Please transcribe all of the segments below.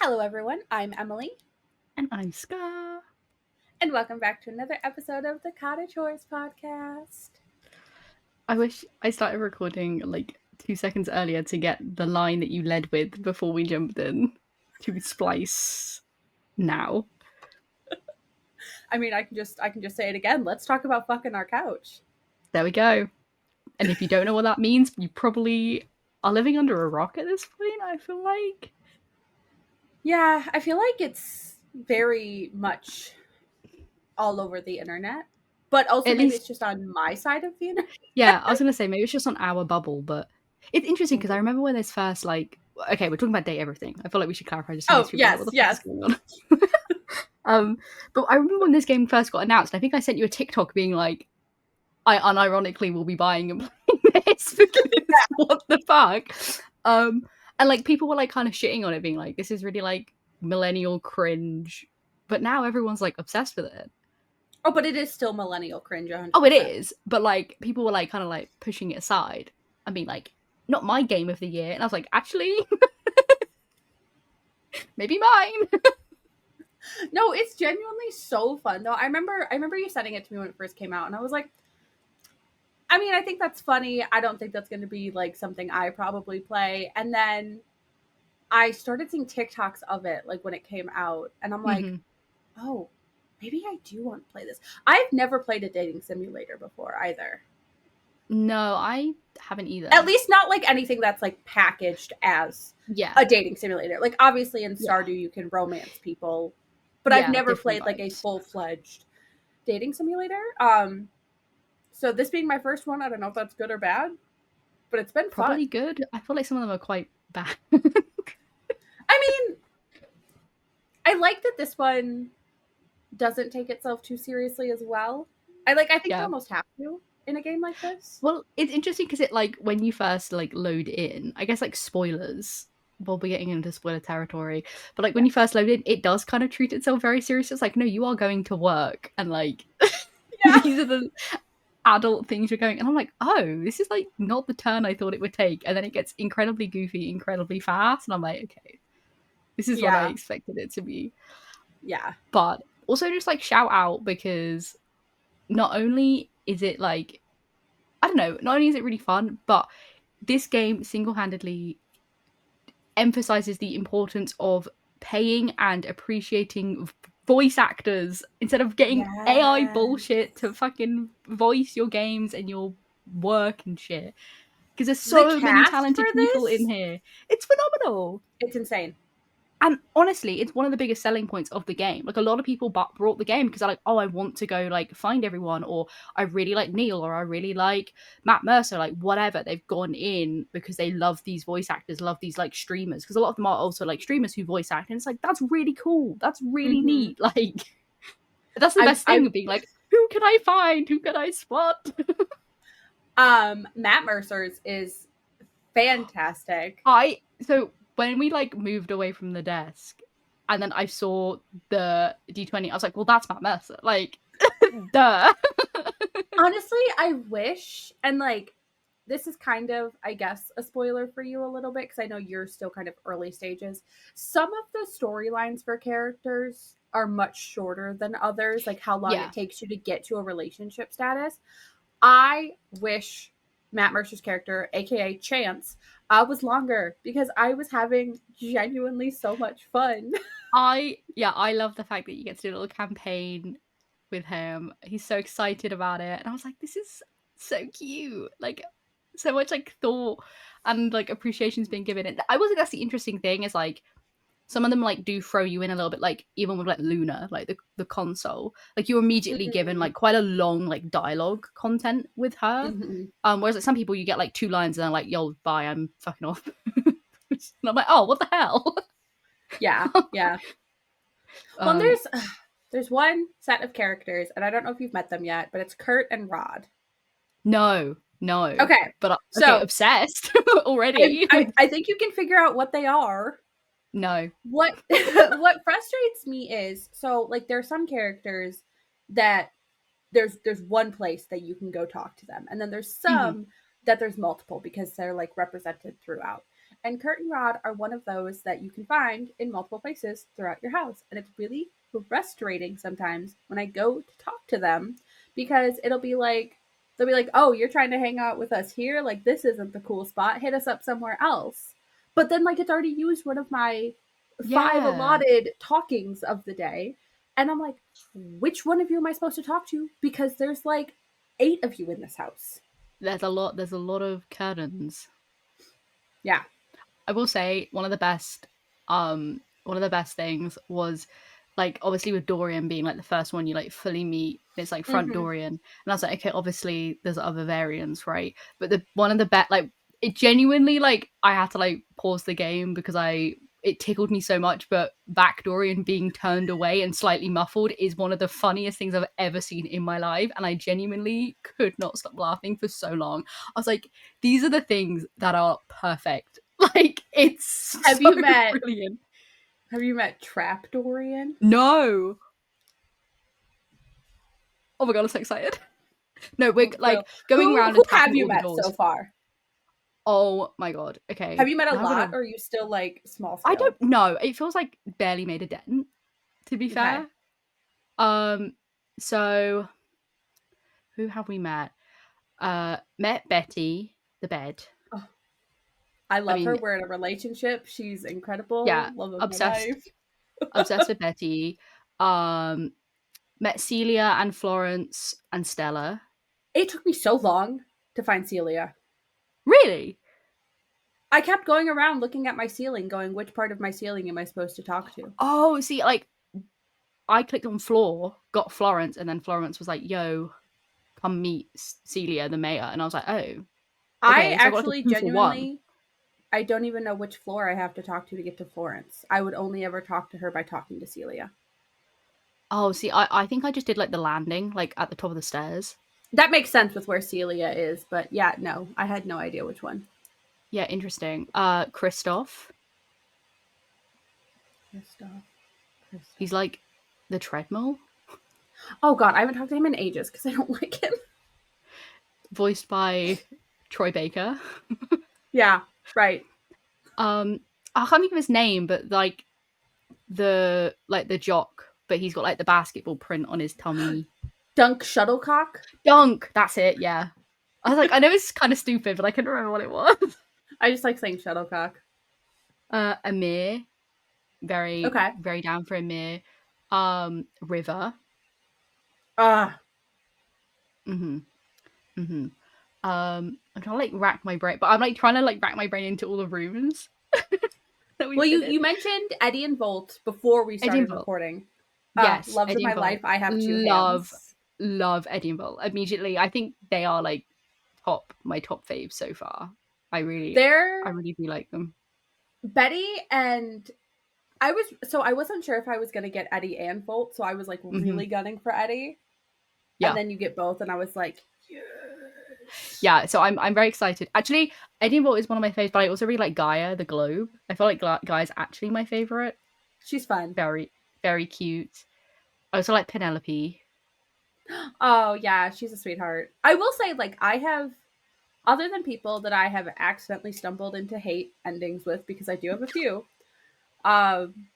Hello, everyone. I'm Emily, And I'm Scar. and welcome back to another episode of the Cottage Horse Podcast. I wish I started recording like 2 seconds earlier to get the line that you led with before we jumped in to splice now. I mean, I can just say it again. Let's talk about fucking our couch. There we go. And if you don't know what that means, you probably are living under a rock at this point, I feel like. Yeah, I feel like it's very much all over the internet, but also At maybe least, it's just on my side of the internet. yeah, I was gonna say maybe it's just on our bubble, but it's interesting because I Maybe. remember when this first okay, we're talking about date everything. I feel like we should clarify just in Oh case people are like, yes, what the fuck is yes. going on? But I remember when this game first got announced, I think I sent you a TikTok being like, I unironically will be buying and playing this because what the fuck? And like people were like kind of shitting on it, being like, this is really like millennial cringe. But now everyone's like obsessed with it. Oh, but it is still millennial cringe, 100%. Oh, it is, but like people were like kind of like pushing it aside and being like, not my game of the year. And I was like, actually, maybe mine. No, it's genuinely so fun though. I remember you sending it to me when it first came out, and I was like, I mean, I think that's funny. I don't think that's going to be like something I probably play. And then I started seeing TikToks of it like when it came out, and I'm like, hmm oh, maybe I do want to play this. I've never played a dating simulator before either. No, I haven't either. At least not like anything that's like packaged as Yeah, a dating simulator. Like obviously in yeah, Stardew you can romance people, but I've yeah, never different played like a vibes. full-fledged dating simulator. So this being my first one, I don't know if that's good or bad, but it's been fun. Probably good. I feel like some of them are quite bad. I mean, I like that this one doesn't take itself too seriously as well. I think you Yeah. almost have to in a game like this. Well, it's interesting because it like when you first like load in, I guess like spoilers. We'll be getting into spoiler territory, but like when Yeah. you first load in, it does kind of treat itself very serious. It's like, no, you are going to work, and like Yeah. these are the adult things you're going. And I'm like, oh, this is like not the turn I thought it would take, and then it gets incredibly goofy, incredibly fast, and I'm like, okay, this is what I Yeah. expected it to be. Yeah. But also just like shout out because not only is it like I don't know, not only is it really fun, but this game single-handedly emphasizes the importance of paying and appreciating voice actors instead of getting AI bullshit to Yes. fucking voice your games and your work and shit. Because there's The so many cast for talented people in this, here. It's phenomenal. it's insane. And honestly, it's one of the biggest selling points of the game. Like a lot of people brought the game because they're like, oh, I want to go like find everyone, or I really like Neil, or I really like Matt Mercer, like whatever. They've gone in because they love these voice actors, love these like streamers, because a lot of them are also like streamers who voice act, and it's like that's really cool, that's really Mm-hmm. neat. Like that's the I best thing I of being like, who can I find? Who can I spot? Matt Mercer's is fantastic. I so when we like moved away from the desk and then I saw the D20, I was like, well, that's Matt Mercer. Like, duh. Honestly, I wish, and like this is kind of, I guess, a spoiler for you a little bit because I know you're still kind of early stages. Some of the storylines for characters are much shorter than others, like how long Yeah. it takes you to get to a relationship status. I wish Matt Mercer's character, aka Chance, was longer because I was having genuinely so much fun. I love the fact that you get to do a little campaign with him. He's so excited about it. And I was like, this is so cute. Like so much like thought and like appreciation's being given. And I wasn't that's the interesting thing is like some of them like do throw you in a little bit, like even with like Luna, like the console, like you're immediately given like quite a long like dialogue content with her. Mm-hmm. Whereas like some people you get like 2 lines and they're like, yo, bye, I'm fucking off. And I'm like, oh, what the hell? Yeah, yeah. Well, um there's one set of characters, and I don't know if you've met them yet, but it's Kurt and Rod. no, Okay, but okay, so obsessed I, already. I I think you can figure out what they are. No. What what frustrates me is, so like there are some characters that there's one place that you can go talk to them, and then there's Mhm. some that there's multiple because they're like represented throughout. And curtain rod are one of those that you can find in multiple places throughout your house. And it's really frustrating sometimes when I go to talk to them because they'll be like, oh, you're trying to hang out with us here? Like, this isn't the cool spot. Hit us up somewhere else. But then, like, it's already used one of my 5 Yeah. allotted talkings of the day. And I'm like, which one of you am I supposed to talk to? Because there's like 8 of you in this house. There's a lot of curtains. Yeah. I will say one of the best things was like obviously with Dorian being like the first one you like fully meet, it's like front Mm-hmm. Dorian. And I was like, okay, obviously there's other variants, right? But the one of the best, like it genuinely, like I had to like pause the game because it tickled me so much, but back Dorian being turned away and slightly muffled is one of the funniest things I've ever seen in my life. And I genuinely could not stop laughing for so long. I was like, these are the things that are perfect. Like, it's Have so you met brilliant. have you met Trap Dorian? No. Oh my god, I'm so excited. No, we're So like going around who and have tapping you all the met so doors. far? Oh my god. Have Okay. you met a Now I'm lot gonna. or are you still like small I don't scale? know. It feels like barely made a dent, to be Okay. fair. Um, so who have we met? Met Betty, the bed. Oh, I I love her. mean, We're in a relationship. She's incredible. yeah, Love of my obsessed, life. obsessed with Betty. Um, Met Celia and Florence and Stella. It took me so long to find Celia. Really? I kept going around looking at my ceiling, going, which part of my ceiling am I supposed to talk to? Oh, see, like I clicked on floor, got Florence, and then Florence was like, "Yo, come meet Celia, the mayor," and I was like, "Oh, I okay." So I got like a actually 2 for 1. genuinely, I don't even know which floor I have to talk to get to Florence. I would only ever talk to her by talking to Celia. Oh, see, I think I just did like the landing, like at the top of the stairs. That makes sense with where Celia is, but yeah, no, I had no idea which one. Yeah, interesting. Christoph, Christoph. he's like the treadmill, Oh god, I haven't talked to him in ages because I don't like him. voiced by Troy Baker. Yeah, right. I can't think of his name, but like the jock, but he's got like the basketball print on his tummy. Dunk Shuttlecock. Dunk, that's it. Yeah, I was like, I know it's kind of stupid, but I couldn't remember what it was. I just like saying Shuttlecock. Amir, very Okay. very down for Amir. River. Ah, Mm-hmm. Mm-hmm. I'm trying to like rack my brain, but I'm like trying to like rack my brain into all the rooms that well, we've you been in. you mentioned Eddie and Volt before we started Edinburgh. recording. Yes, Loves of my Edinburgh. life. I have 2 Love, hands. love Edinburgh. Immediately, I think they are like my top faves so far. I They're really do like them. Betty and I wasn't sure if I was gonna get Eddie and Volt, so I was like Hmm. really gunning for Eddie, and Yeah, then you get both, and I was like, yeah. So I'm very excited. Actually, Edinburgh is one of my favorites, but I also really like Gaia, the Globe. I feel like Gaia's actually my favorite. she's fun. Very, very cute. I also like Penelope. Oh yeah, she's a sweetheart. I will say, like, I have other than people that I have accidentally stumbled into hate endings with because I do have a few. Um,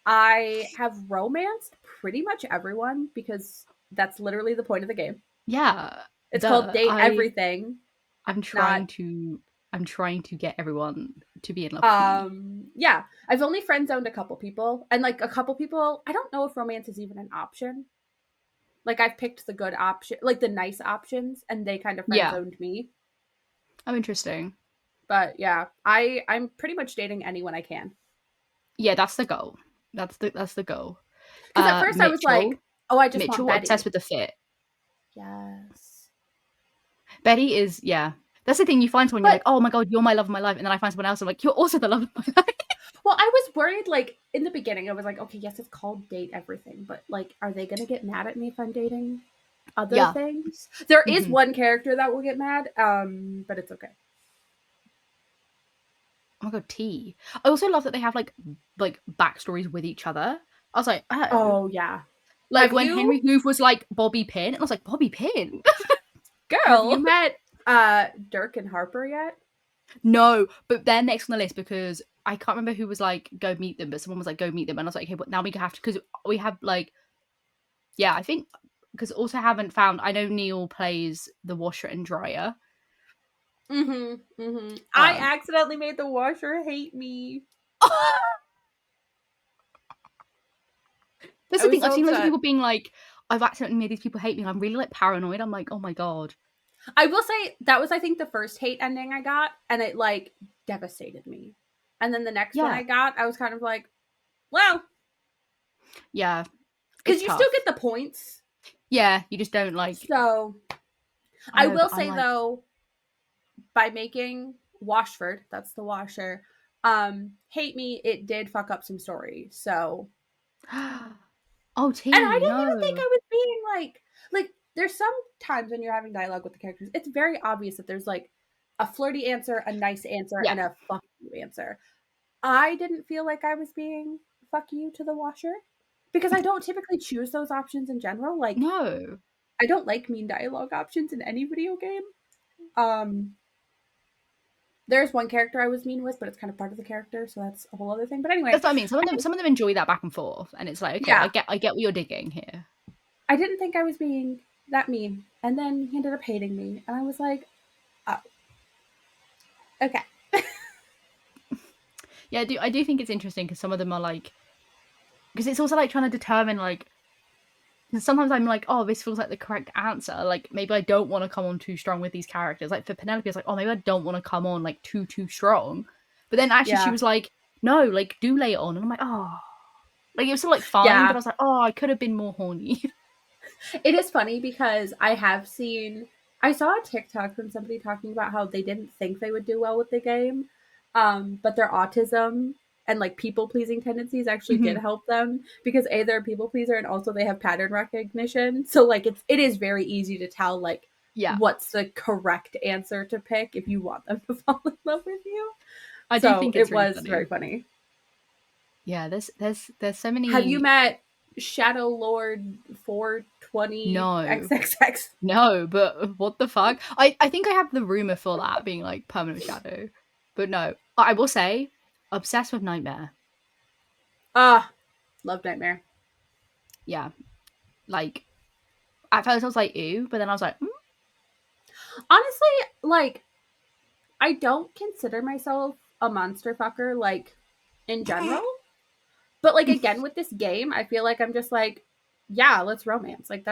I have romanced pretty much everyone because that's literally the point of the game. Yeah, It's called date I everything, I'm not trying to get everyone to be in love with me. yeah. I've only friend zoned a couple people and like a couple people, I don't know if romance is even an option. Like I've picked the good option, like the nice options and they kind of friend Yeah, zoned me. I'm interesting. But yeah, I'm pretty much dating anyone I can. Yeah, that's the goal. That's the goal. Cuz at first I was Mitchell, like, "Oh, I just want Mitchell, obsessed Betty." with the fit. Yes. Betty is, yeah. That's the thing. You find someone, you're like, But oh my god, you're my love of my life, and then I find someone else, I'm like, you're also the love of my life. well, I was worried like in the beginning I was like, "Okay, yes, it's called date everything, but like are they going to get mad at me if I'm dating other Yeah. things?" There is Hmm. one character that will get mad, but it's okay. Oh my god, T. I also love that they have like backstories with each other. I was like, oh, Oh yeah. like Have when Henry you Hoover was like Bobby Pin, and I was like, Bobby Pin, have you girl. met Dirk and Harper yet? No, but they're next on the list because I can't remember who was like, go meet them, but someone was like, go meet them. And I was like, okay, but now we have to, because we have like, yeah, I think, because also haven't found, I know Neil plays the washer and dryer. I Um, accidentally made the washer hate me. That's I the was thing. I've so seen loads of upset. people being like, I've accidentally made these people hate me. I'm really like paranoid. I'm like, oh my God. I will say that was, I think, the first hate ending I got, and it like devastated me. And then the next one Yeah. I got, I was kind of like, well, Yeah. It's because you still tough. get the points. Yeah. You just don't like, So I I know, will but I'm say like, though, by making Washford, that's the washer, hate me, it did fuck up some story. So, oh, and I T, didn't even think no. I was being like there's some times when you're having dialogue with the characters, it's very obvious that there's like a flirty answer, a nice answer, Yeah. and a fuck you answer. I didn't feel like I was being fuck you to the washer because I don't typically choose those options in general. Like, No. I don't like mean dialogue options in any video game. Um, there's one character I was mean with, but it's kind of part of the character, so that's a whole other thing. But anyway, That's what I mean. I didn't, Some of them enjoy that back and forth. And it's like, okay, yeah, I get what you're digging here. I didn't think I was being that mean, and then he ended up hating me, and I was like, oh, okay. Yeah, I do think it's interesting because some of them are like, because it's also like trying to determine like, because sometimes I'm like, oh, this feels like the correct answer. Like maybe I don't want to come on too strong with these characters. Like for Penelope, it's like, oh, maybe I don't want to come on like too strong. But then actually she Yeah, was like, no, like do lay it on, and I'm like, oh, like it was still like fine, but yeah. I was like, oh, I could have been more horny. It is funny because I saw a TikTok from somebody talking about how they didn't think they would do well with the game, but their autism and like people pleasing tendencies actually did Mhm. help them because A, they're a people pleaser, and also they have pattern recognition. So like it is very easy to tell like Yeah, what's the correct answer to pick if you want them to fall in love with you. I do So think it's it really was very funny. funny. Yeah, there's so Have you many. met Shadow Lord 420 No, XXX? no, but what the fuck? I think I have the rumor for that being like permanent shadow, but no. I will say, obsessed with Nightmare. Ah, love Nightmare. Yeah, like at first I was like ew, but then I was like, Honestly, like I don't consider myself a monster fucker like in general, but like again with this game, I feel like I'm just like, yeah, let's romance. Like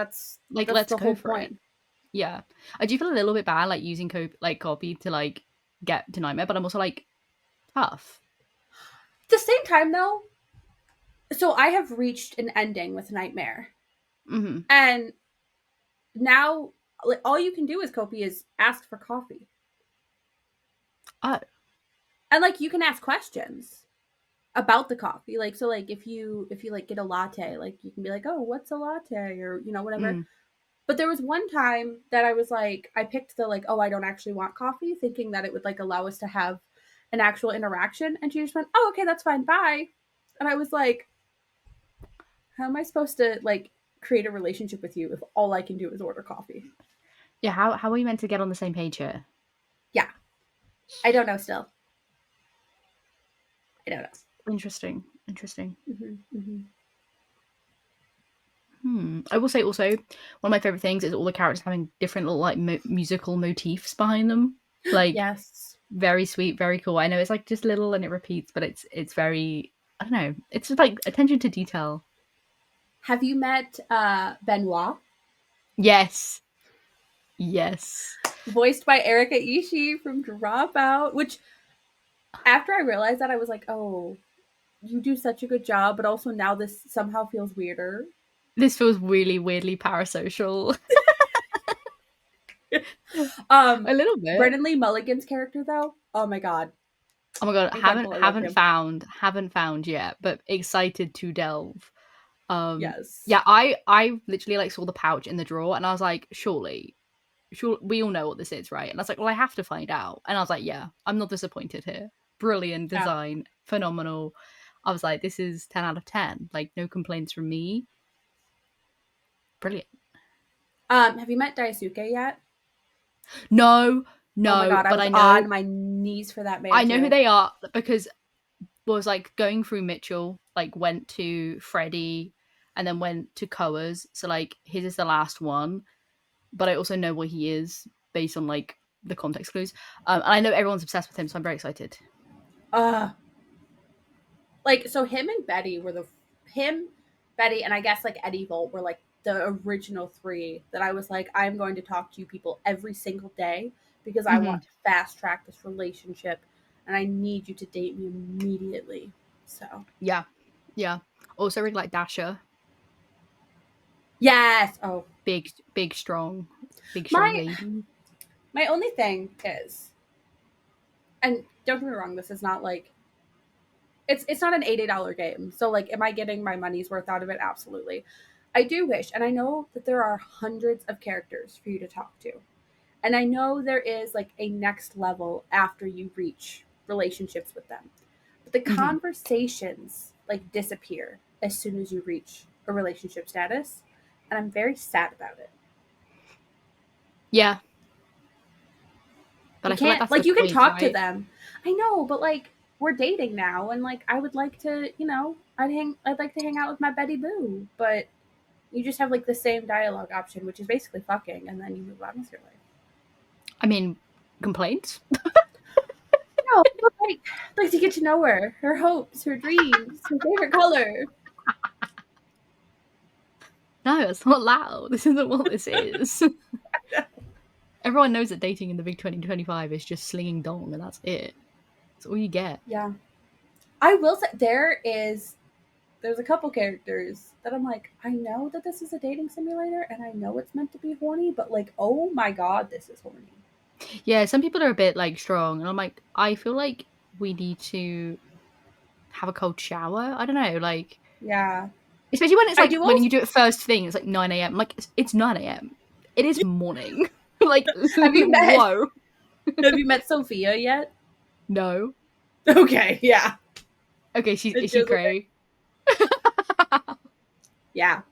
like that's let's the go whole for it. point. Yeah, I do feel a little bit bad like using copy to like get to Nightmare, but I'm also like tough. At the same time though, so I have reached an ending with Nightmare. Hmm. And now like all you can do as Kopi is ask for coffee. Oh, And like you can ask questions about the coffee. Like so like if you like get a latte, like you can be like, "Oh, what's a latte?" or whatever. mm, But there was one time that I was like, I picked the like, oh, I don't actually want coffee, thinking that it would like allow us to have an actual interaction. And she just went, oh, okay, that's fine, bye. And I was like, how am I supposed to like create a relationship with you if all I can do is order coffee? yeah. How are we meant to get on the same page here? Yeah, I don't know still. I don't know. Interesting, interesting. Mm-hmm. I will say also one of my favorite things is all the characters having different little like musical motifs behind them. Like Yes. very sweet, very cool. I know it's like just little and it repeats, but it's very I don't know. It's just like attention to detail. Have you met Benoit? Yes, yes. Voiced by Erika Ishii from Dropout, which after I realized that, I was like, oh, you do such a good job, but also now this somehow feels weirder. This feels really weirdly parasocial. um, A little bit. Brennan Lee Mulligan's character, though, oh my god, Oh my god, incredible! I love him. haven't found yet, but excited to delve. Yes. Yeah, I literally like saw the pouch in the drawer and I was like, sure we all know what this is, right? And I was like, well, I have to find out. And I was like, yeah, I'm not disappointed here. Brilliant Yeah. design, phenomenal. I was like, this is 10 out of 10. Like, no complaints from me. Brilliant. Have you met Daisuke yet? No, Oh my No, god, I but was I know on my knees for that man I know who too. they are because was like going through Mitchell, like went to Freddie and then went to Koa's. So like his is the last one, but I also know what he is based on like the context clues. And I know everyone's obsessed with him, so I'm very excited. Uh like so him and Betty were the him, Betty, and I guess like Eddie Volt were like the original three that I was like, I'm going to talk to you people every single day because I Mm-hmm. want to fast track this relationship and I need you to date me immediately. So Yeah, yeah. Also really like Dasher, yes. Oh, big, big strong my lady. my only thing is, and don't get me wrong, this is not like it's not an $80 game. So like, am I getting my money's worth out of it? Absolutely. I do wish, and I know that there are hundreds of characters for you to talk to. And I know there is like a next level after you reach relationships with them. But the Mm-hmm. conversations like disappear as soon as you reach a relationship status. And I'm very sad about it. Yeah, but You I feel like can't that's the like you can point, talk to right? them. I know, but like we're dating now and like I would like to, I'd like to hang out with my Betty Boo, but you just have like the same dialogue option, which is basically fucking, and then you move on with your life. I mean, complaints? No, but like to get to know her hopes, her dreams, her favorite color. No, it's not loud. This isn't what this is. Everyone knows that dating in the big 2025 is just slinging dong, and that's it. That's all you get. Yeah, I will say there's a couple characters that I'm like, I know that this is a dating simulator and I know it's meant to be horny, but like, oh my god, this is horny. Yeah, some people are a bit like strong, and I'm like, I feel like we need to have a cold shower. I don't know, like Yeah, especially when it's I like do when also. you do it first thing, it's like 9 a.m. Like it's 9 a.m. It is morning. Like Have you met whoa, Have you met Sophia yet? no. Okay, yeah. Okay, And is she she was like, cray? yeah,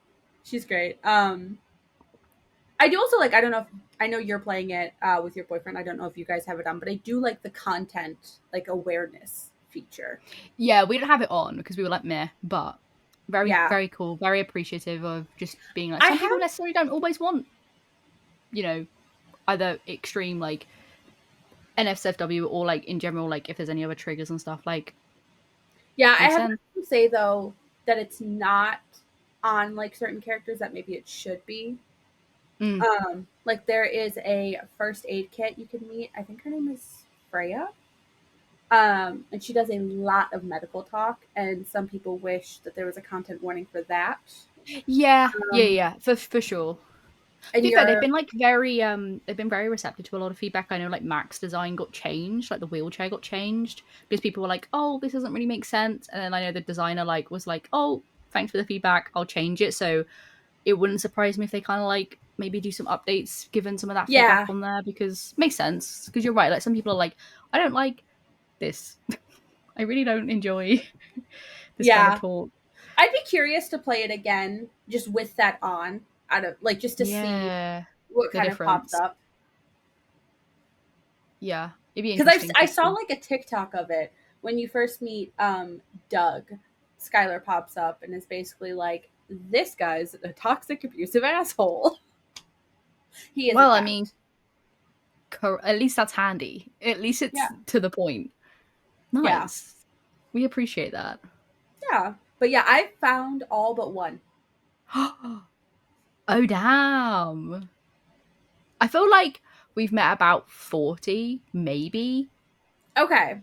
she's great. I do also like. I don't know if I know you're playing it with your boyfriend. I don't know if you guys have it on, but I do like the content like awareness feature. Yeah, we don't have it on because we were like meh, but very Yeah, very cool, very appreciative of just being like I some people have. necessarily don't always want either extreme like NSFW or like in general like if there's any other triggers and stuff like Yeah, I makes have sense. to say though that it's not on like certain characters that maybe it should be. Mm. Like there is a first aid kit you can meet. I think her name is Freya. And she does a lot of medical talk, and some people wish that there was a content warning for that. Yeah, Um, yeah, for sure. To and be fair, you're, they've been very receptive to a lot of feedback. I know like Mac's design got changed, like the wheelchair got changed because people were like, "Oh, this doesn't really make sense." And then I know the designer like was like, "Oh, thanks for the feedback. I'll change it." So it wouldn't surprise me if they kind of like maybe do some updates given some of that feedback yeah, on there because it makes sense because you're right. Like some people are like, "I don't like this. I really don't enjoy this kind of yeah. talk." I'd be curious to play it again, just with that on, out of like just to see Yeah, what the kind of pops difference. up. Yeah, it'd be Because interesting I to saw see. like a TikTok of it when you first meet Doug. Skylar pops up and is basically like, "This guy's a toxic, abusive asshole." He isn't Well, I that. mean, at least that's handy. At least Yeah, it's to the point. yeah, Nice. We appreciate that. yeah. But yeah, I found all but one. Oh, damn. I feel like we've met about 40, maybe. Okay,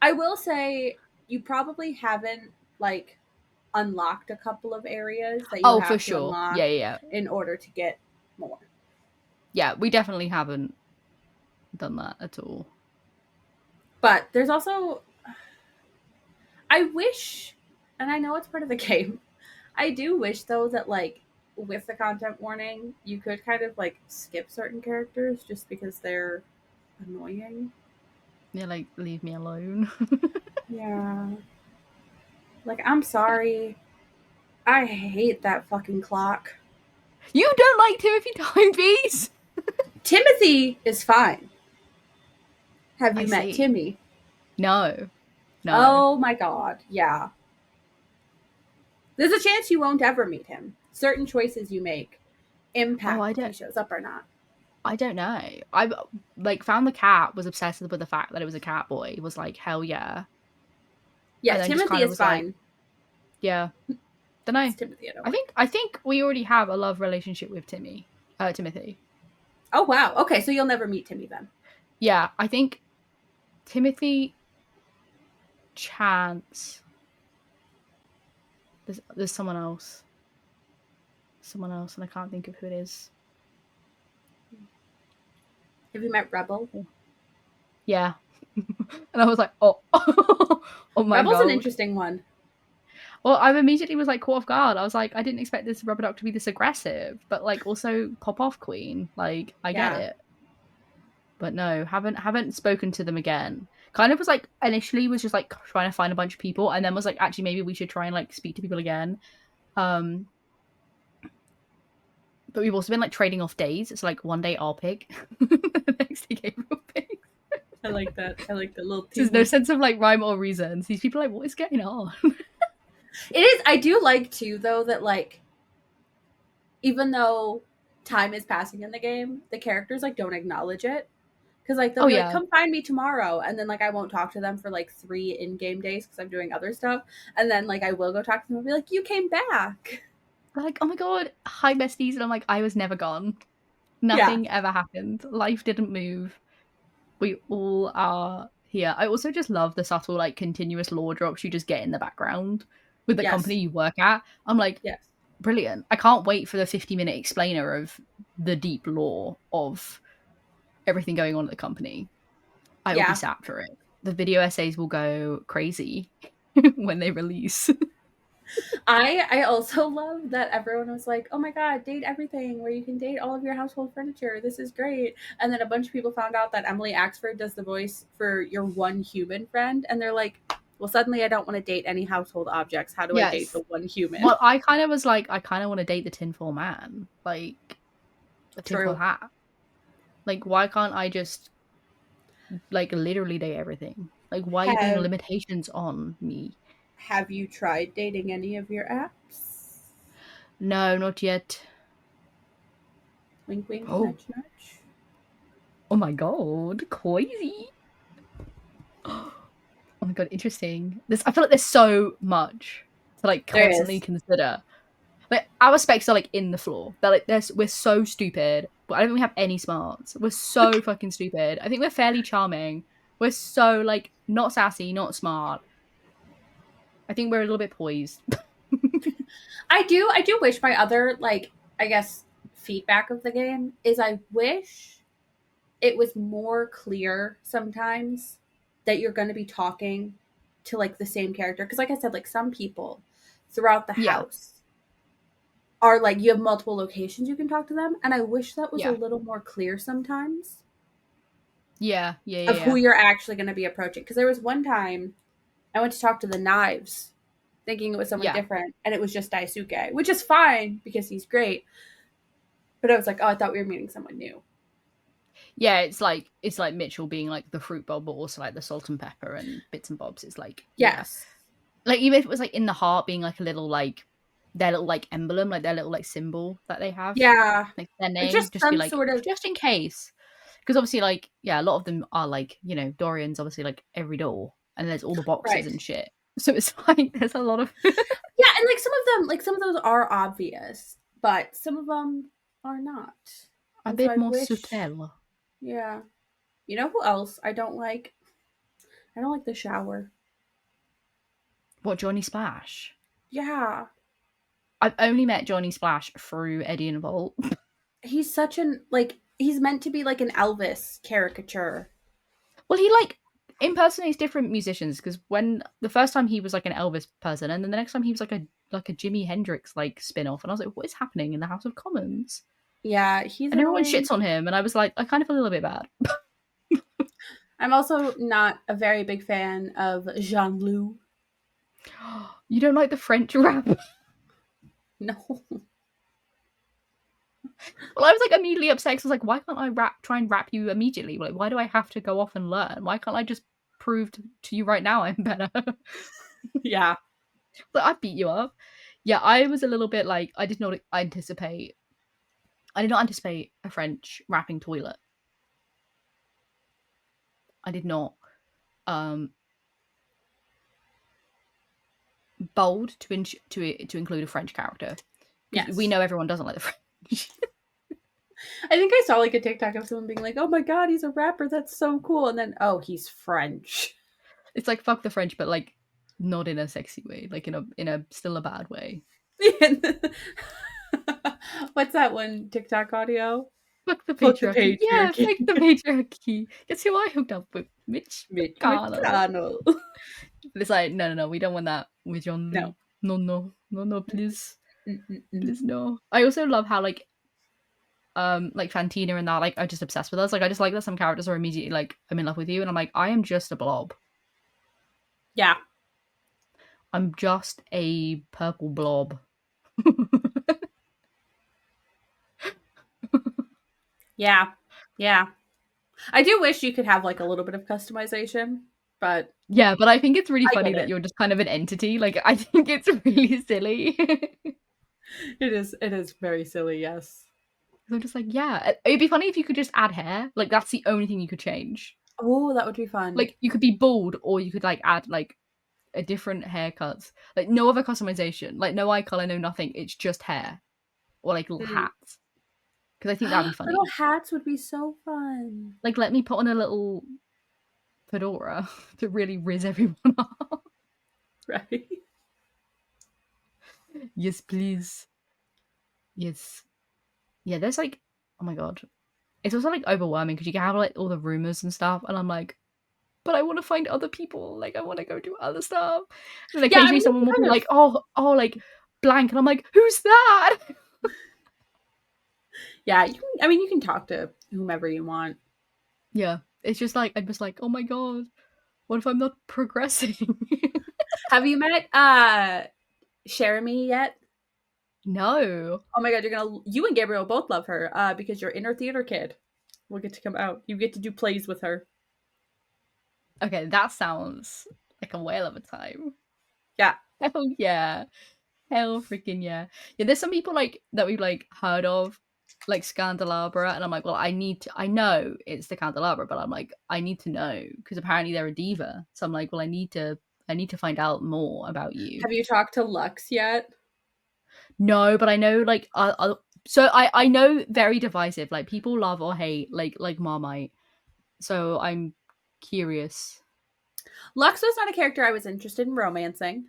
I will say you probably haven't like unlocked a couple of areas that you Oh, for have to sure. Yeah, unlock yeah, yeah. in order to get more. Yeah, we definitely haven't done that at all. But there's also, I wish, and I know it's part of the game, I do wish though that like with the content warning, you could kind of like skip certain characters just because they're annoying. Yeah, like, leave me alone. Yeah. Like, I'm sorry. I hate that fucking clock. You don't like Timothy Timepiece? Timothy is fine. Have I you met see. Timmy? No, no. Oh my god, yeah. There's a chance you won't ever meet him. Certain choices you make Oh, impact if he shows up or not. I don't know. I like found the cat, was obsessed with the fact that it was a cat boy. Was like, hell yeah. Yeah, And then just Timothy kind of is was like, fine. yeah, don't know. It's Timothy I don't I like. think I think we already have a love relationship with Timothy. Oh wow. Okay, so you'll never meet Timmy then. Yeah, I think Timothy, Chance. There's someone else, and I can't think of who it is. Have you met Rebel? Yeah, and I was like, oh, oh my Rebel's an god. interesting one. Well, I immediately was like caught off guard. I was like, I didn't expect this rubber duck to be this aggressive, but like also pop off queen. Like I get Yeah. it, but no, haven't spoken to them again. Kind of was like initially was just like trying to find a bunch of people, and then was like actually maybe we should try and like speak to people again. Um, but we've also been like trading off days. It's like one day our pig, the next day Gabriel pig. I like that. I like the little There's no teamwork. sense of like rhyme or reason. These people are like, what is going on? It is. I do like too, though, that like even though time is passing in the game, the characters like don't acknowledge it because like they'll Oh be like, yeah, "Come find me tomorrow," and then like I won't talk to them for like 3 in-game days because I'm doing other stuff, and then like I will go talk to them and be like, "You came back." they're like, oh my god, hi besties, and I'm like, I was never gone. Yeah. Nothing ever happened. Life didn't move. We all are here. I also just love the subtle, like, continuous lore drops you just get in the background with the company Yes. you work at. I'm like, Yes. brilliant. I can't wait for the 50-minute explainer of the deep lore of everything going on at the company. I will be Yeah. sat for it. The video essays will go crazy when they release. I also love that everyone was like, "Oh my god, date everything where you can date all of your household furniture. This is great." And then a bunch of people found out that Emily Axford does the voice for your one human friend and they're like, "Well, suddenly I don't want to date any household objects. How do I date Yes. the one human?" Well, I kind of was like, I kind of want to date the tinfoil man. Like, a tinfoil True. hat. Like, why can't I just like literally date everything? Like, why are you putting Have limitations on me? have you tried dating any of your apps? No, not yet. Wink wink Oh, nudge nudge. oh my god, crazy. Oh my god, interesting. I feel like there's so much to like There constantly is. consider. Like our specs are like in the floor. They're like we're so stupid, but I don't think we have any smarts. We're so fucking stupid. I think we're fairly charming. We're so like not sassy, not smart. I think we're a little bit poised. I do wish my other like I guess feedback of the game is I wish it was more clear sometimes that you're going to be talking to like the same character because like I said like some people throughout the Yeah, house are like you have multiple locations you can talk to them and I wish that was a yeah, little more clear sometimes yeah, yeah, yeah, of who yeah. you're actually going to be approaching because there was one time I went to talk to the knives thinking it was someone Yeah. different and it was just Daisuke, which is fine because he's great, but I was like, oh, I thought we were meeting someone new. Yeah, it's like Mitchell being like the fruit bowl, but also like the salt and pepper and bits and bobs. It's like, yeah. Yes. Like even if it was like in the heart being like a little like their little like emblem, like their little like symbol that they have, Yeah. like their Or name, just just be some like sort of just in case. Because obviously, like, yeah, a lot of them are like, Dorian's obviously like every door, and there's all the boxes right. and shit. So it's like there's a lot of Yeah, and like some of them, like some of those are obvious, but some of them are not. a And so bit I more wish, subtle. yeah. You know who else I don't like? I don't like the shower. What, Johnny Splash? Yeah. I've only met Johnny Splash through Eddie and Volt. He's such an like he's meant to be like an Elvis caricature. Well, he like impersonates different musicians because when the first time he was like an Elvis person, and then the next time he was like a Jimi Hendrix like spin off, and I was like, what is happening in the House of Commons? Yeah, he's And everyone annoying. shits on him, and I was like, I kind of feel a little bit bad. I'm also not a very big fan of Jean Loup. You don't like the French rap? No. Well, I was like immediately upset because I was like, why can't I try and rap you immediately? Like, why do I have to go off and learn? Why can't I just prove to you right now I'm better? Yeah. But I beat you up. Yeah, I was a little bit like I did not anticipate. I did not anticipate a French rapping toilet. I did not. Um, Bold to include a French character because we Yes. know everyone doesn't like the French. I think I saw like a TikTok of someone being like, "Oh my god, he's a rapper. That's so cool." And then, "Oh, he's French." It's like fuck the French, but like not in a sexy way, like in a still a bad way. What's that one TikTok audio? Fuck the Fuck the patriarchy. Yeah, patriarchy. fuck the patriarchy. Guess who I hooked up with? Mitch Mitch McConnell. McConnell. But it's like, no, we don't want that with John No. Lee. No, please. Mm-mm-mm. Please no. I also love how like Fantina and that like are just obsessed with us. Like I just like that some characters are immediately like, I'm in love with you, and I'm like, I am just a blob. Yeah. I'm just a purple blob. Yeah. Yeah. I do wish you could have like a little bit of customization, but Yeah, but I think it's really I funny get that it. you're just kind of an entity. Like I think it's really silly. It is very silly, yes. I'm just like, yeah. It'd be funny if you could just add hair. Like that's the only thing you could change. Oh, that would be fun. Like you could be bald or you could like add like a different haircut. Like no other customization. Like no eye color, no nothing. It's just hair. Or like little Mm. hats. Because I think that'd be Little funny. hats would be so fun. Like let me put on a little fedora to really riz everyone off. Right? Yes, please. Yes. Yeah, there's like, oh my god. It's also like overwhelming because you can have like all the rumors and stuff, and I'm like, but I want to find other people. Like I want to go do other stuff. And Yeah, I occasionally mean, you someone can will be kind of. like, like blank, and I'm like, who's that? Yeah, you can talk to whomever you want. Yeah, it's just like I'm just like, oh my god, what if I'm not progressing? Have you met Jeremy yet? No. Oh my god, you and Gabriel both love her because your inner theater kid will get to come out. You get to do plays with her. Okay, that sounds like a whale of a time. Yeah. Hell yeah. Hell freaking yeah. Yeah, there's some people like that we've like heard of, like Scandelabra, and I'm like, well, I know it's the Candelabra, but I'm like, I need to know because apparently they're a diva. So I'm like, well, I need to find out more about you. Have you talked to Lux yet? No, but I know like I know very divisive. Like people love or hate like Marmite. So I'm curious. Lux was not a character I was interested in romancing.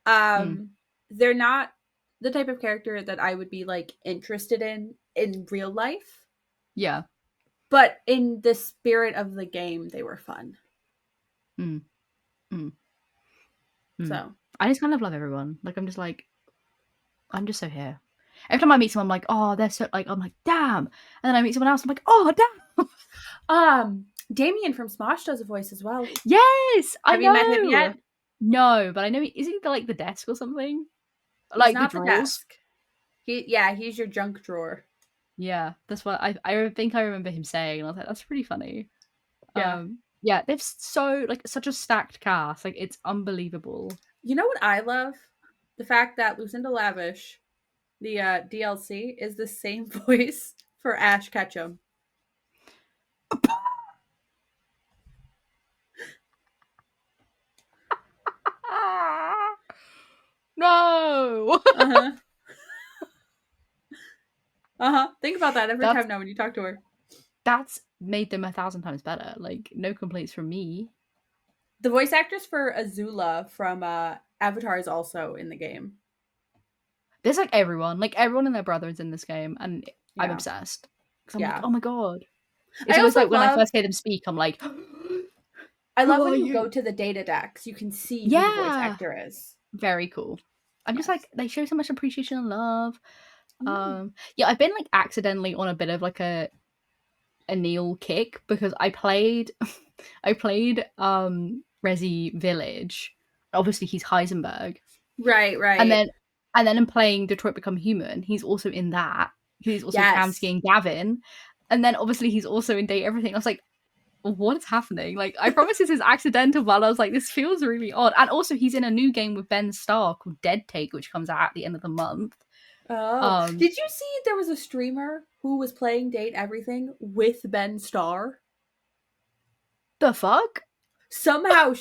Mm, They're not the type of character that I would be like interested in real life, yeah. but in the spirit of the game, they were fun. Mm, mm, mm. So I just kind of love everyone. Like I'm just like I'm just so here. Every time I meet someone, I'm like, oh, they're so like I'm like, damn. And then I meet someone else, I'm like, oh, damn. Damien from Smosh does a voice as well. Yes, I Have you met him know. yet? No, but I know is he like the desk or something? He's Like the not the drawers. desk. He's your junk drawer. Yeah, that's what I think I remember him saying, and I was like, that's pretty funny. Yeah. Yeah, they've so like such a stacked cast, like it's unbelievable. You know what I love? The fact that Lucinda Lavish, the DLC, is the same voice for Ash Ketchum. No. Uh-huh. Uh-huh. Think about that every that's time now when you talk to her. that's made them 1,000 times better. Like no complaints from me. The voice actress for Azula from Avatar is also in the game. There's like everyone and their brother is in this game, and I'm Yeah. obsessed. Because I'm like, Yeah. oh my god. It's I always also like when I love first hear them speak, I'm like, I who love are when you go you? to the data decks, you can see who the voice Yeah, actor is. very cool. I'm just Yes. like they show so much appreciation and love. Mm. Yeah, I've been like accidentally on a bit of like a Neil kick because I played I played Resi Village. Obviously he's Heisenberg. Right, And right. then in playing Detroit Become Human, he's also in that. He's also Yes. Kamsky and Gavin. And then obviously he's also in Date Everything. I was like, what is happening? Like, I promise this is accidental, but I was like, this feels really odd. And also he's in a new game with Ben Starr called Dead Take, which comes out at the end of the month. Oh, did you see there was a streamer who was playing Date Everything with Ben Starr? The fuck? Somehow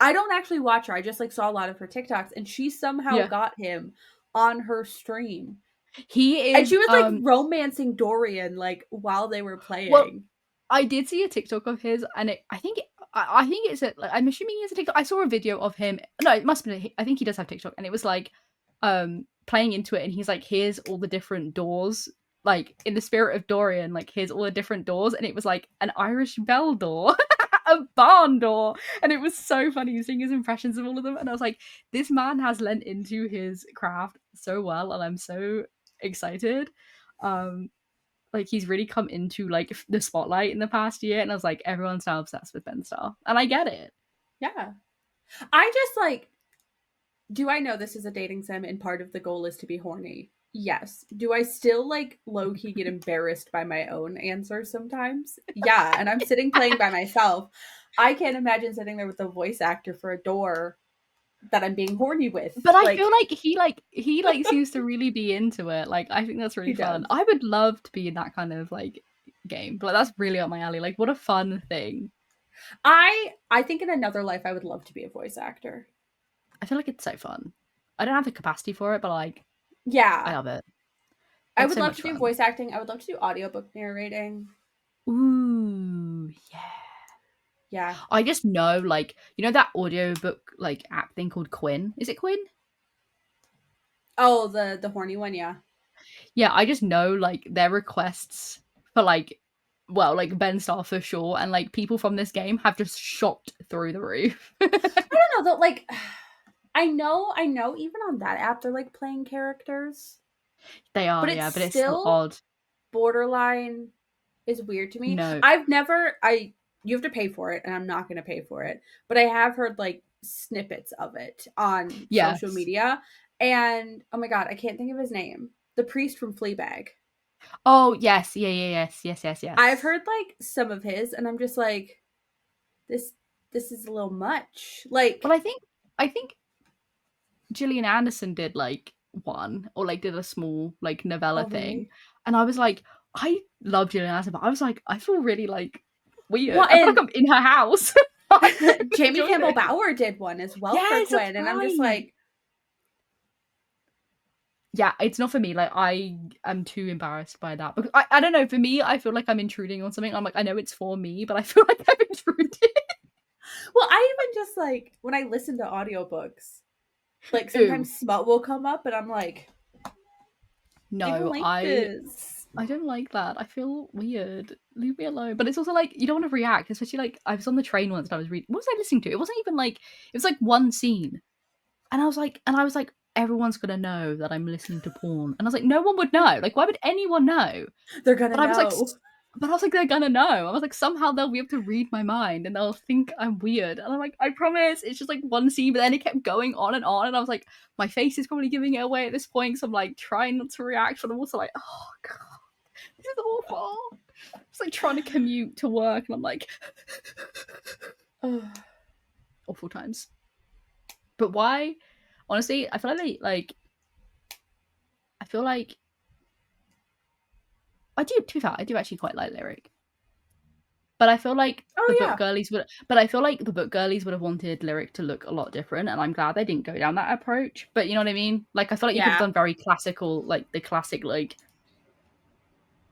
I don't actually watch her. I just like saw a lot of her TikToks and she somehow Yeah. got him on her stream. He And is she was like romancing Dorian like while they were well, playing. I did see a TikTok of his, and I think it's like, I'm assuming he has a TikTok. I saw a video of him. No, it must be. I think he does have TikTok, and it was like, playing into it, and he's like, "Here's all the different doors." Like in the spirit of Dorian, like here's all the different doors, and it was like an Irish bell door, a barn door, and it was so funny seeing his impressions of all of them. And I was like, this man has lent into his craft so well, and I'm so excited. Like he's really come into like the spotlight in the past year, and I was like, everyone's now obsessed with Ben Starr, and I get it. Yeah. I just like, do I know this is a dating sim and part of the goal is to be horny? Yes. Do I still like low key get embarrassed by my own answers sometimes? Yeah. And I'm sitting playing by myself. I can't imagine sitting there with a voice actor for a door that I'm being horny with. But I Like, feel like he seems to really be into it. Like I think that's really he fun. does. I would love to be in that kind of like game, but that's really up my alley. Like what a fun thing. I think in another life I would love to be a voice actor. I feel like it's so fun. I don't have the capacity for it, but like I Yeah. love it. I It's would so love much to do fun. voice acting. I would love to do audiobook narrating. Ooh, yeah. Yeah. I just know, like, you know that audiobook like app thing called Quinn? Is it Quinn? Oh, the horny one, yeah. Yeah, I just know like their requests for like, well, like Ben Starr for sure, and like people from this game have just shot through the roof. I don't know though, like I know even on that app they're like playing characters, They but are, it's yeah, but it's still still odd. borderline is weird to me. No. I've never I You have to pay for it and I'm not going to pay for it, but I have heard like snippets of it on social Yes. media and oh my god, I can't think of his name. The priest from Fleabag. Oh yes, yeah, yes. I've heard like some of his and I'm just like this this is a little much. Well, Like I think Gillian Anderson did like one or like did a small like novella oh thing, really? and I was like, I love Gillian Anderson, but I was like, I feel really like Well, weird. I feel like and I'm in her house. I Jamie enjoyed Campbell it. Bower did one as well for Yes, that's Quinn, and I'm just right. like, Yeah, it's not for me. Like I am too embarrassed by that because I don't know. For me, I feel like I'm intruding on something. I'm like, I know it's for me, but I feel like I'm intruding. well, I even just like when I listen to audiobooks, like Ooh, sometimes smut will come up, and I'm like, I don't no, like I this. I don't like that. I feel weird. Leave me alone. But it's also like you don't want to react, especially like I was on the train once and I was reading. What was I listening to? It wasn't even like it was like one scene, and I was like, everyone's gonna know that I'm listening to porn, and I was like, no one would know. Like, why would anyone know? They're gonna But I was like, know. they're gonna know. I was like, somehow they'll be able to read my mind and they'll think I'm weird. And I'm like, I promise, it's just like one scene. But then it kept going on, and I was like, my face is probably giving it away at this point. So I'm like trying not to react, but I'm also like, oh god, this is awful. It's like trying to commute to work, and I'm like, awful times. But why? Honestly, I feel like I feel like I do. To be fair, I do actually quite like Lyric. But I feel like Oh the book yeah, girlies would. But I feel like the book girlies would have wanted Lyric to look a lot different, and I'm glad they didn't go down that approach. But you know what I mean? Like I feel like you could have yeah. done very classical, like the classic like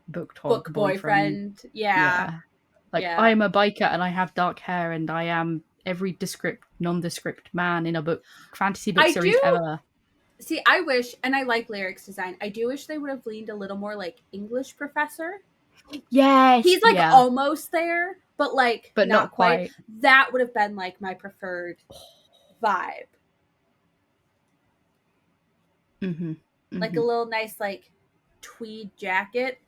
book talk Book boyfriend. boyfriend. Yeah, Yeah, like I yeah. am a biker and I have dark hair and I am every descript nondescript man in a book fantasy book I series do ever. see. I wish, and I like lyrics design. I do wish they would have leaned a little more like English professor. Yes, He's like yeah, almost there, but like but not not quite. quite. That would have been like my preferred vibe. Mm-hmm. Like a Mm-hmm. little nice like tweed jacket.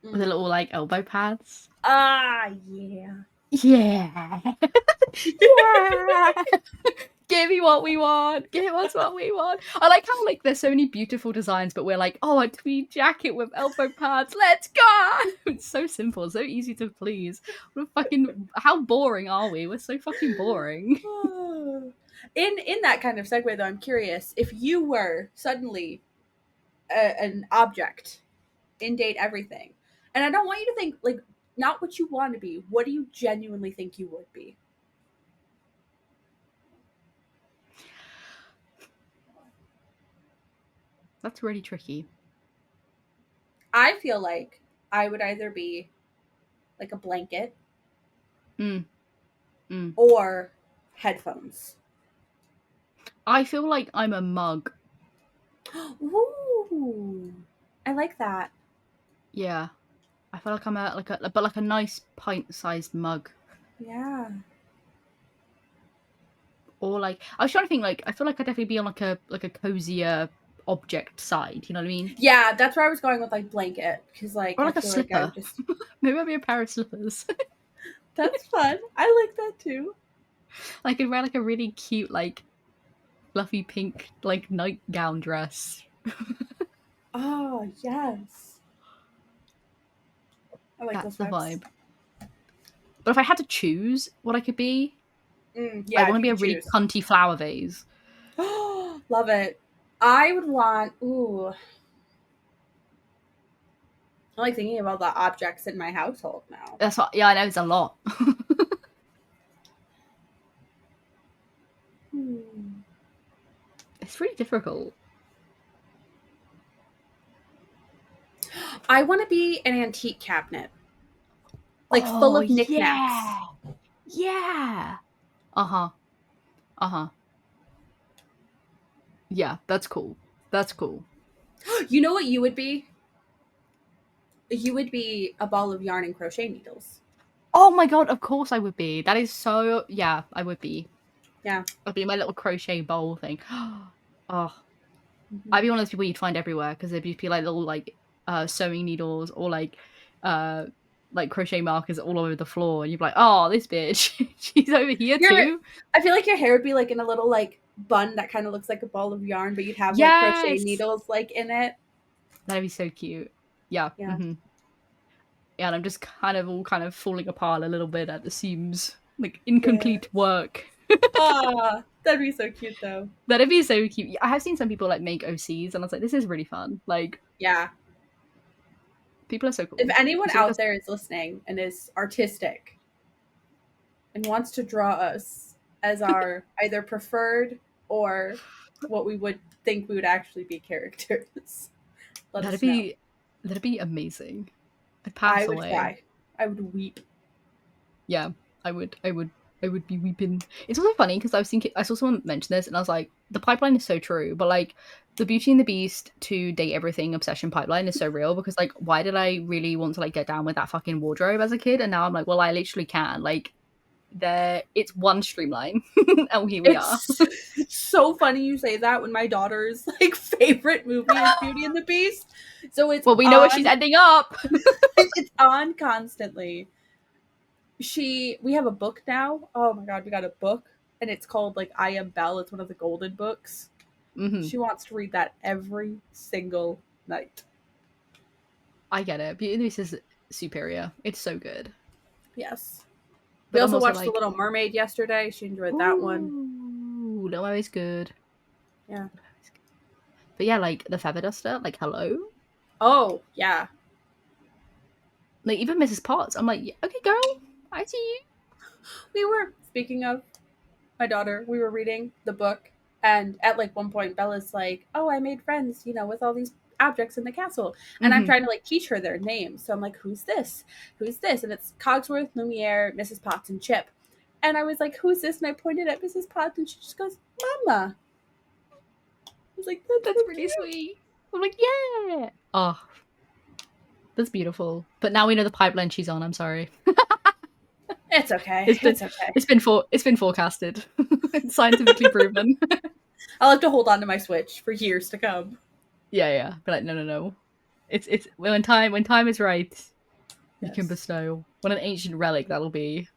With a little like elbow pads. Ah, yeah. Yeah. Yeah. Give me what we want. Give us what we want. I like how like there's so many beautiful designs, but we're like, oh, a tweed jacket with elbow pads. Let's go. It's so simple, so easy to please. We're fucking. How boring are we? We're so fucking boring. In that kind of segue, though, I'm curious if you were suddenly an object in date everything, and I don't want you to think like not what you want to be. What do you genuinely think you would be? That's really tricky. I feel like I would either be like a blanket Mm. Mm. or headphones. I feel like I'm a mug. Ooh, I like that. Yeah. I feel like I'm a nice pint-sized mug. Yeah. Or like I was trying to think like I feel like I'd definitely be on like a cozier object side, you know what I mean? Yeah, that's where I was going with like blanket because like Or I like a feel like I slipper. would just. Maybe I'll be a pair of slippers. That's fun. I like that too. I could wear like a really cute like fluffy pink like nightgown dress. Oh yes, I like That's those the vibes. vibe. But if I had to choose what I could be, I Yeah, if want to you be a could really choose. cunty flower vase. Love it. I would want. Ooh, I'm like thinking about the objects in my household now. That's what. Yeah, I know it's a lot. Hmm. It's really difficult. I want to be an antique cabinet, like full Oh of knickknacks. yeah, yeah. Uh huh. Uh huh. Yeah, that's cool. That's cool. You know what you would be? You would be a ball of yarn and crochet needles. Oh my god, of course I would be. That is so yeah, I would be. Yeah. I'd be my little crochet bowl thing. Oh, Mm-hmm. I'd be one of those people you'd find everywhere because there'd be like little like sewing needles or uh like crochet markers all over the floor, and you'd be like, oh, this bitch, she's over here Your, too. I feel like your hair would be like in a little like bun that kind of looks like a ball of yarn, but you'd have like crochet Yes, needles like in it. that'd be so cute. Yeah. Yeah. Yeah, and I'm just kind of falling apart a little bit at the seams, like Yeah. incomplete work. Ah, that'd be so cute though. That'd be so cute. I have seen some people like make OCs, and I was like, this is really fun. Like, Yeah. people are so If cool. anyone You see, out like, there is listening and is artistic and wants to draw us as our either preferred or what we would think we would actually be characters, let that'd us know. be that'd be amazing. I'd I pass would away. cry. I would weep. Yeah, I would be weeping. It's also funny because I was thinking, I saw someone mention this, and I was like, the pipeline is so true. But like, the Beauty and the Beast to date everything obsession pipeline is so real because like, why did I really want to like get down with that fucking wardrobe as a kid? And now I'm like, well, I literally can. Like, it's one streamline, and here we are. It's so funny you say that when my daughter's like favorite movie is Beauty and the Beast. So it's Well, we know where she's on ending up. it's on constantly. We have a book now. Oh my god, we got a book and it's called like I Am Belle. It's one of the golden books. She wants to read that every single night. I get it. Beauty and the Beast is superior. It's so good. Yes. We But I'm also also watched The like, Little Mermaid yesterday. She enjoyed that one. ooh, Little Mermaid's good. Yeah. But yeah, like the Feather Duster, like hello. Oh, yeah. Like even Mrs. Potts, I'm like, okay, girl, I see you. Speaking of my daughter, we were reading the book, and at like one point, Bella's like, "Oh, I made friends, with all these objects in the castle," and I'm trying to like teach her their names. So I'm like, "Who's this? Who's this?" And it's Cogsworth, Lumiere, Mrs. Potts, and Chip. And I was like, "Who's this?" And I pointed at Mrs. Potts, and she just goes, "Mama." I was like, "That's so really cute." sweet. I'm like, yeah. Oh, that's beautiful. But now we know the pipeline she's on. I'm sorry. It's okay. It's been It's okay. it's been forecasted. It's scientifically proven. I'll have to hold on to my Switch for years to come. Yeah. But like, no. It's when time is right, you can Yes. bestow. When an ancient relic that'll be.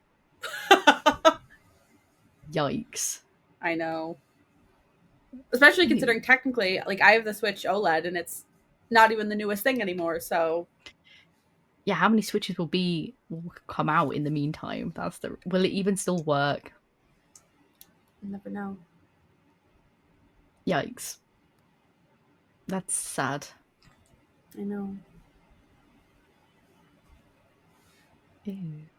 Yikes. I know. Especially Ew. considering technically, like I have the Switch OLED and it's not even the newest thing anymore. So Yeah, how many Switches will come out in the meantime? Will it even still work? you never know. Yikes. That's sad. I know. Ew.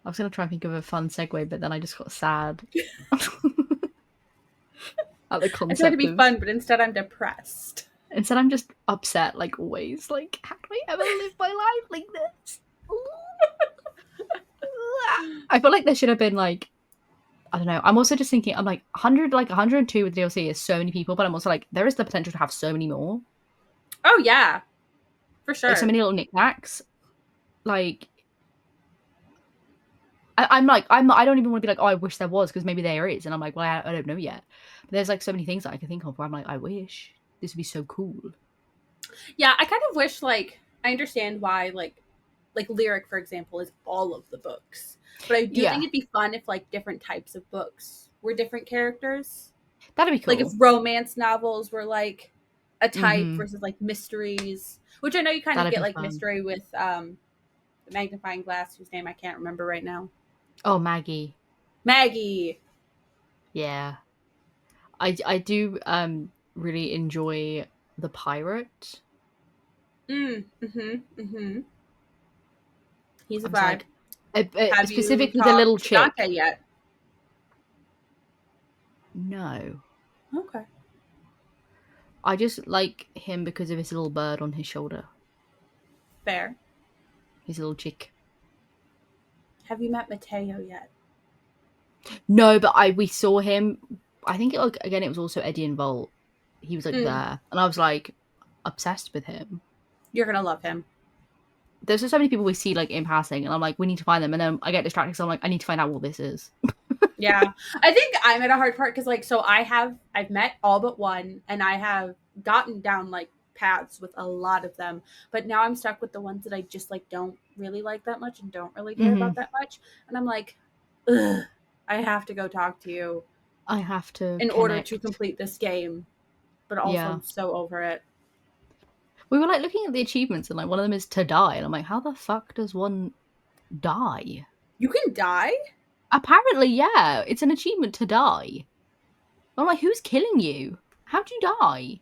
I was gonna try and think of a fun segue, but then I just got sad at the I tried to concept be of. fun, but instead I'm depressed. Instead, I'm just upset, like always. Like, how can I ever live my life like this? I feel like there should have been like, I don't know. I'm also just thinking, I'm like 100, like 102 with DLC is so many people, but I'm also like, there is the potential to have so many more, Oh yeah, for like so sure. many little knickknacks. Like, I don't even want to be like, oh, I wish there was, because maybe there is, and I'm like, well, I don't know yet. But there's like so many things that I can think of where I'm like, I wish this would be so cool. Yeah, I kind of wish like I understand why like lyric for example is all of the books, but I do think Yeah, it'd be fun if like different types of books were different characters. that'd be Like if cool. romance novels were like a type Mm-hmm. versus like mysteries, which I know you kind of That'd get be like fun. mystery with the magnifying glass whose name I can't remember right now. Oh, Maggie. Maggie. Yeah. I do really enjoy the pirate. Mm-hmm. He's a I'm just vibe. like Have you specifically the little talked to chick. Dante yet? No. Okay. I just like him because of his little bird on his shoulder. Fair. His little chick. Have you met Mateo yet? No, but I we saw him. I think like again it was also Eddie and Volt. He was like Mm, there, and I was like obsessed with him. you're gonna love him. There's just so many people we see like in passing, and I'm like, we need to find them, and then I get distracted, so I'm like, I need to find out what this is. Yeah. I think I'm at a hard part because like so I've met all but one and I have gotten down like paths with a lot of them, but now I'm stuck with the ones that I just like don't really like that much and don't really care Hmm. about that much. And I'm like, ugh, I have to go talk to you I have to in order to connect. complete this game. But also Yeah. I'm so over it. We were like looking at the achievements, and like one of them is to die, and I'm like, how the fuck does one die? You can die? Apparently, yeah, it's an achievement to die. I'm like, who's killing you? How'd you die?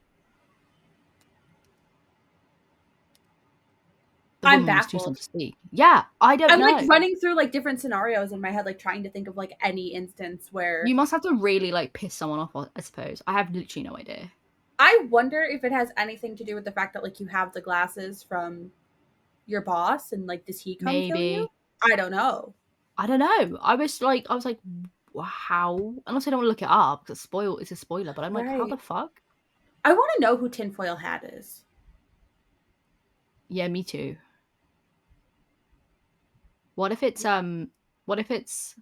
The I'm woman was too stunned baffled. to speak. Yeah, I don't I'm like know. running through like different scenarios in my head, like trying to think of like any instance where You must have to really like piss someone off, I suppose. I have literally no idea. I wonder if it has anything to do with the fact that like you have the glasses from your boss and like does he come kill you? Maybe. I don't know. I don't know. I was like, how? And also, I don't want to look it up because it's a spoiler. But I'm like, how the Right. fuck? I want to know who Tinfoil Hat is. Yeah, me too. What if it's What if it's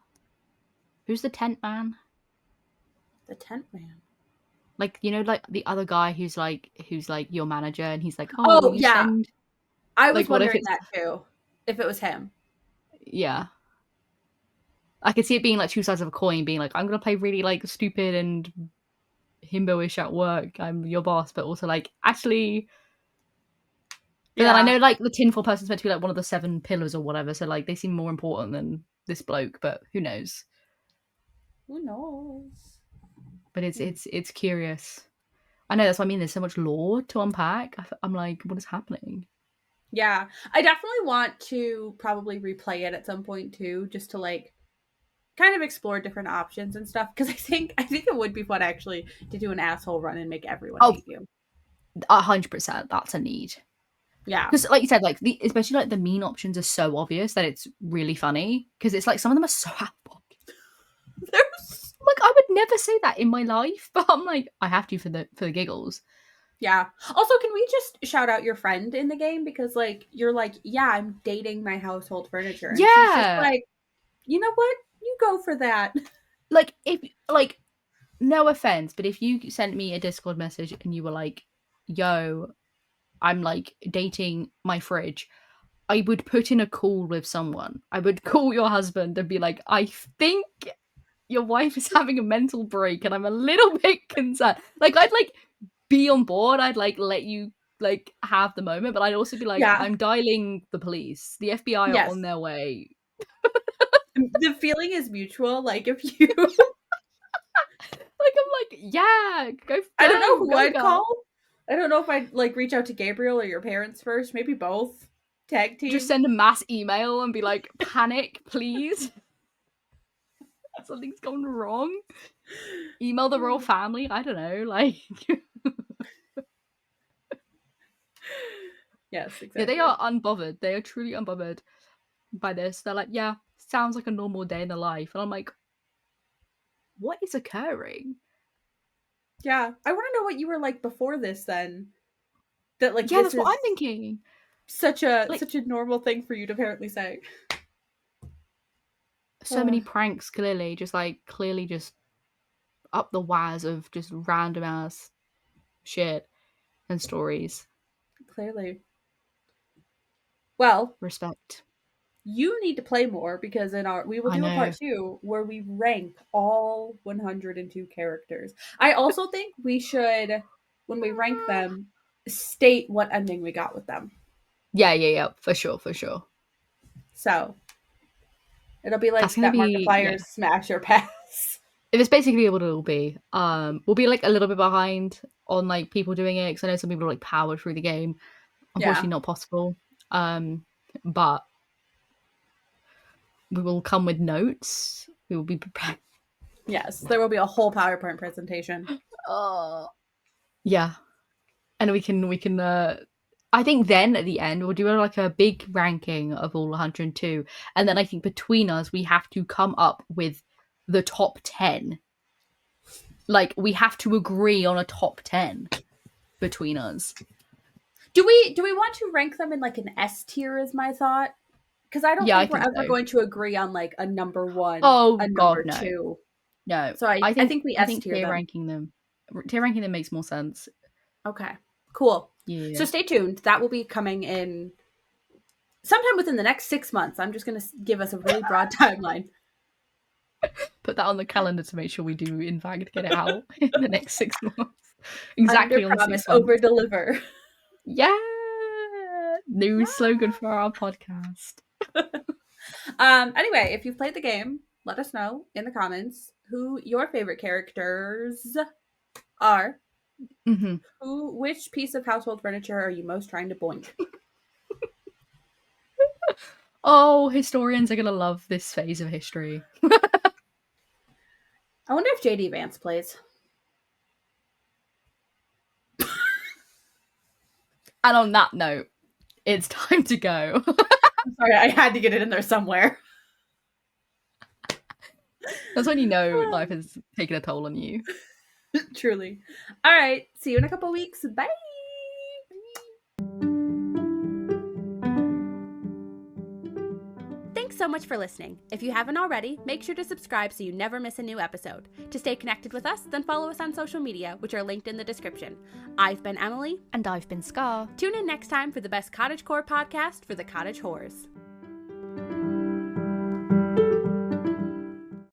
who's the tent man? The Tent Man. Like like the other guy who's like your manager, and he's like, oh, will Oh you yeah, send I was like what if wondering it's that too. If it was him. yeah. I could see it being like two sides of a coin, being like, I'm gonna play really like stupid and himbo-ish at work. I'm your boss, but also like actually. But then I Yeah. know like the tinfoil person's meant to be like one of the seven pillars or whatever, so like they seem more important than this bloke. But who knows? Who knows? But it's curious. I know that's what I mean. There's so much lore to unpack. I'm like, what is happening? Yeah, I definitely want to probably replay it at some point too, just to like kind of explore different options and stuff. Because I think it would be fun actually to do an asshole run and make everyone Oh, hate you. 100%. That's a need. Yeah, Because, like you said, like especially like the mean options are so obvious that it's really funny. Because it's like some of them are so out of pocket. there's Like I would never say that in my life, but I'm like I have to for the giggles. yeah. Also, can we just shout out your friend in the game because like you're like, yeah, I'm dating my household furniture, and she's just Yeah, like, you know what? You go for that. like if like no offense, but if you sent me a Discord message and you were like, "Yo, I'm like dating my fridge," I would put in a call with someone. I would call your husband and be like, "I think your wife is having a mental break, and I'm a little bit concerned. Like, I'd like be on board. I'd like let you like have the moment, but I'd also be like, Yeah. I'm dialing the police. The FBI are Yes. on their way. The feeling is mutual. Like if you, Like, I'm like, yeah, go. I don't know Go, who go, I'd girl. call. I don't know if I'd like reach out to Gabriel or your parents first. Maybe both. Tag Just team. send a mass email and be like, panic, please. Something's gone wrong. Email the royal family. I don't know. Like, Yes, exactly. yeah, they are unbothered. They are truly unbothered by this. They're like, yeah, sounds like a normal day in the life. And I'm like, what is occurring? Yeah, I want to know what you were like before this. Then that like Yeah, this that's what is I'm thinking. such Like, a normal thing for you to apparently say. so many pranks, clearly, clearly just up the waz of just random ass shit and stories. Clearly. Well, Respect. you need to play more because we will I do a know. part 2 where we rank all 102 characters. I also think we should, when we rank them, state what ending we got with them. Yeah, for sure, for sure. So it'll be That's like gonna that be, yeah. Markiplier's smash or pass. It's basically what it'll be. We'll be like a little bit behind on like people doing it because I know some people are like powered through the game. Unfortunately, Yeah. not possible. But we will come with notes. We will be prepared. Yes, there will be a whole PowerPoint presentation. Yeah, and we can. I think then at the end we'll do like a big ranking of all 102, and then I think between us we have to come up with the top 10. Like we have to agree on a top 10 between us. Do we want to rank them in like an S tier? Is my thought, because I don't Yeah, I think we're think ever so. going to agree on like a number 1, Oh a God, number no. 2. No, So I think we S tier tier them. ranking them. Tier ranking them makes more sense. Okay, cool. Yeah. So stay tuned. That will be coming in sometime within the next 6 months. I'm just going to give us a really broad timeline. Put that on the calendar to make sure we do in fact get it out in the next 6 months. Exactly Under on 6 promise, months. over deliver. Yeah. New slogan for our podcast. Anyway, if you've played the game, let us know in the comments who your favorite characters are. Mm-hmm. Which piece of household furniture are you most trying to boink? Oh, historians are gonna love this phase of history. I wonder if JD Vance plays. And on that note, it's time to go. I'm sorry, I had to get it in there somewhere. That's when you know life has taken a toll on you. Truly. All right. See you in a couple weeks. Bye. Thanks so much for listening. If you haven't already, make sure to subscribe so you never miss a new episode. To stay connected with us, then follow us on social media, which are linked in the description. I've been Emily. And I've been Scar. Tune in next time for the best cottagecore podcast for the cottage whores.